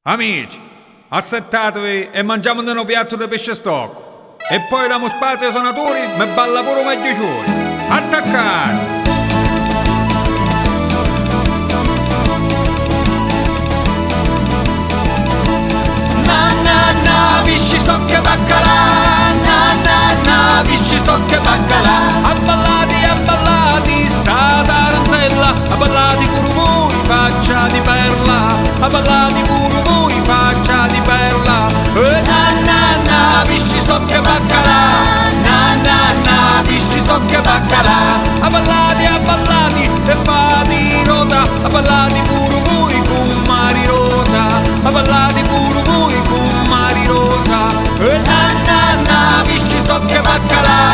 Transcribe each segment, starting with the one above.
Amici, assettatevi e mangiamo un piatto di pesce stocco. E poi diamo spazio ai suonatori, me balla pure meglio fuori. Attaccare! Visci stocche baccalà, visci stocche baccalà. Abballati, sta tarantella. Abballati pure voi, faccia di perla. Abballati pure voi, faccia di perla. Visci stocche baccalà, visci stocche baccalà. Abballati, e fate rota. Abballati pure voi con Mari Rosa. Abballati pure voi con Mari Rosa. Visci stocche baccalà,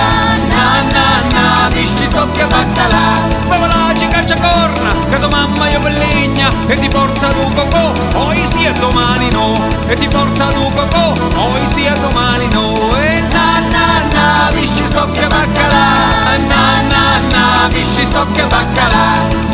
visci stocche baccalà. Favolaci cacciacorna, che tua mamma io pellegna. E ti porta lu cocò, poi sia domani no. E ti porta lu cocò, poi sia domani no. E Visci stocche baccalà, visci stocche baccalà.